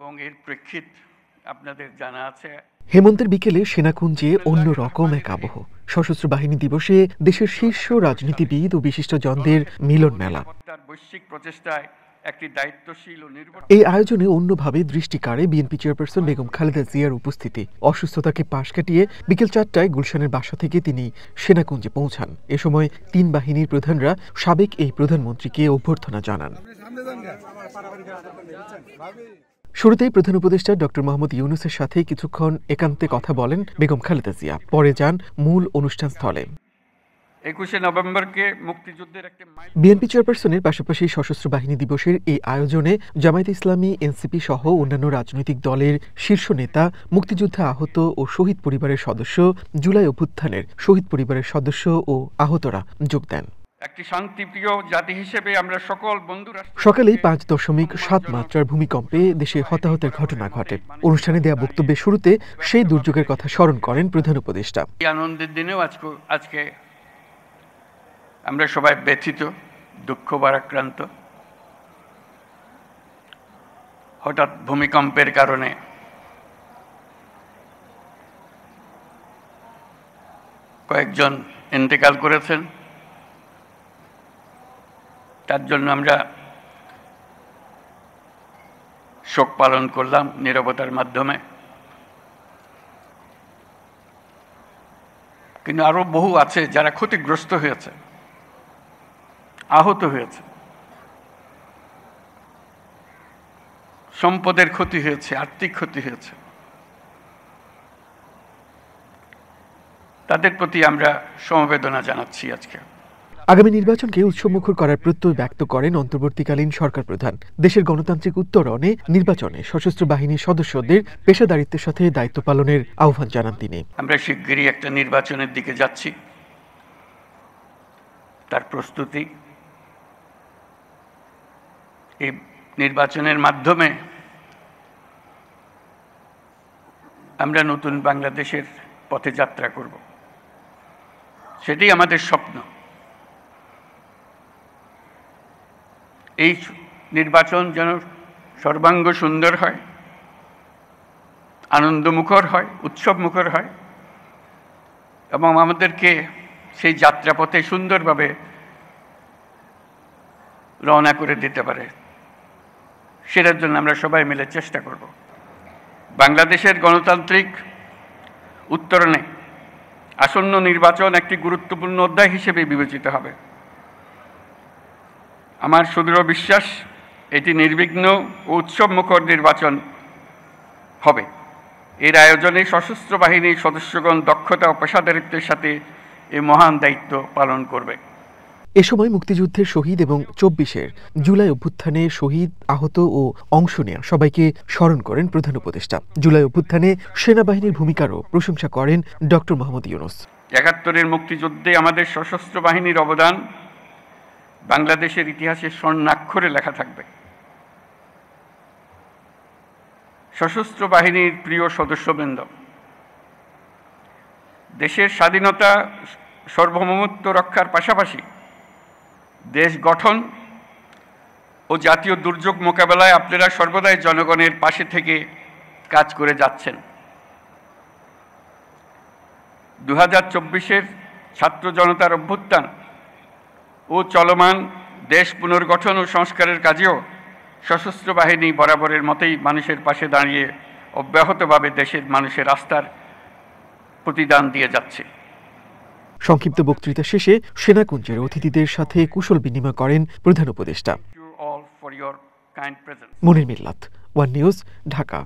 এবং এর প্রেক্ষিত আপনাদের জানা আছে হেমন্তের বিকেলে সেনাকুঞ্জে অন্যরকম এক আবহ। সশস্ত্র বাহিনী দিবসে দেশের শীর্ষ রাজনীতিবিদ ও বিশিষ্টজনদের মিলন মেলা। বৈশ্বিক প্রচেষ্টায় একটি দায়িত্বশীল ও এই আয়োজনে অন্যভাবে দৃষ্টি কাড়ে বিএনপি চেয়ারপারসন বেগম খালেদা জিয়ার উপস্থিতি। অসুস্থতাকে পাশ কাটিয়ে বিকেল 4টায় গুলশানের বাসা থেকে তিনি সেনাকুঞ্জে পৌঁছান। এ সময় 3 বাহিনীর প্রধানরা সাবেক এই প্রধানমন্ত্রীকে অভ্যর্থনা জানান। শুরুতেই প্রধান উপদেষ্টা ডক্টর মোহাম্মদ ইউনূসের সাথে কিছুক্ষণ একান্তে কথা বলেন বেগম খালেদা জিয়া। পরে যান মূল অনুষ্ঠানস্থলে। 21শে নভেম্বরকে মুক্তিযুদ্ধের একটি বিএনপি চেয়ারপারসনের পাশাপাশি সশস্ত্র বাহিনী দিবসের এই আয়োজনে জামায়াতে ইসলামী, এনসিপি সহ অন্যান্য রাজনৈতিক দলের শীর্ষ নেতা, মুক্তিযুদ্ধে আহত ও শহীদ পরিবারের সদস্য, জুলাই অভ্যুত্থানের শহীদ পরিবারের সদস্য ও আহতরা যোগ দেন। একটি শান্তিপ্রিয় জাতি হিসেবে আমরা সকল বন্ধুরা সকালেই 5.7 মাত্রার ভূমিকম্পে দেশে হতাহতের ঘটনা ঘটে। অনুষ্ঠানে দেয়া বক্তব্যের শুরুতে সেই দুর্যোগের কথা স্মরণ করেন প্রধান উপদেষ্টা। এই আনন্দের দিনেও আজকে আমরা সবাই ব্যথিত, দুঃখ ভারাক্রান্ত। হঠাৎ ভূমিকম্পের কারণে কয়েকজন ইন্তেকাল করেছেন। তার জন্য আমরা শোক পালন করলাম নীরবতার মাধ্যমে। কিন্তু আরো বহু আছে যারা ক্ষতিগ্রস্ত হয়েছে, আহত হয়েছে, সম্পদের ক্ষতি হয়েছে, আর্থিক ক্ষতি হয়েছে। তাদের প্রতি আমরা সমবেদনা জানাচ্ছি। আজকে আগামী নির্বাচনকে উৎসবমুখর করার প্রত্যয় ব্যক্ত করেন অন্তর্বর্তীকালীন সরকার প্রধান। দেশের গণতান্ত্রিক উত্তরণে নির্বাচনে সশস্ত্র বাহিনীর সদস্যদের পেশাদারিত্বের সাথে দায়িত্ব পালনের আহ্বান জানান তিনি। আমরা শিগগিরই একটা নির্বাচনের দিকে যাচ্ছি, তার প্রস্তুতি। এই নির্বাচনের মাধ্যমে আমরা নতুন বাংলাদেশের পথে যাত্রা করব, সেটাই আমাদের স্বপ্ন। এই নির্বাচন যেন সর্বাঙ্গ সুন্দর হয়, আনন্দমুখর হয়, উৎসবমুখর হয় এবং আমাদেরকে সেই যাত্রাপথে সুন্দরভাবে রওনা করে দিতে পারে, সেটার জন্য আমরা সবাই মিলে চেষ্টা করব। বাংলাদেশের গণতান্ত্রিক উত্তরণে আসন্ন নির্বাচন একটি গুরুত্বপূর্ণ অধ্যায় হিসেবে বিবেচিত হবে। আমার সুদৃঢ় বিশ্বাস এটি নির্বিঘ্ন ও উৎসবমুখর নির্বাচন হবে। এর আয়োজনে সশস্ত্র বাহিনীর সদস্যগণ দক্ষতা ও পেশাদারিত্বের সাথে এই মহান দায়িত্ব পালন করবে। এ সময় মুক্তিযুদ্ধের শহীদ এবং 24-এর জুলাই অভ্যুত্থানে শহীদ, আহত ও অংশ নেয়া সবাইকে স্মরণ করেন প্রধান উপদেষ্টা। জুলাই অভ্যুত্থানে সেনাবাহিনীর ভূমিকারও প্রশংসা করেন ডক্টর মোহাম্মদ ইউনূস। ৭১-এর মুক্তিযুদ্ধে আমাদের সশস্ত্র বাহিনীর অবদান বাংলাদেশের ইতিহাসে স্বর্ণাক্ষরে লেখা থাকবে। সশস্ত্র বাহিনীর প্রিয় সদস্যবৃন্দ, দেশের স্বাধীনতা সার্বভৌমত্ব রক্ষার পাশাপাশি দেশ গঠন ও জাতীয় দুর্যোগ মোকাবেলায় আপনারা সর্বদাই জনগণের পাশে থেকে কাজ করে যাচ্ছেন। 2024-এর ছাত্র জনতার অভ্যুত্থান ও চলমান দেশ পুনর্গঠন ও সংস্কারের কাজেও সশস্ত্র বাহিনী বরাবরের মতোই মানুষের পাশে দাঁড়িয়ে অব্যাহতভাবে দেশের মানুষের আস্থার প্রতিদান দিয়ে যাচ্ছে। সংক্ষিপ্ত বক্তৃতা শেষে সেনাকুঞ্জের অতিথিদের সাথে কুশল বিনিময় করেন প্রধান উপদেষ্টা। মনির মিল্লাত, ওয়ান নিউজ, ঢাকা।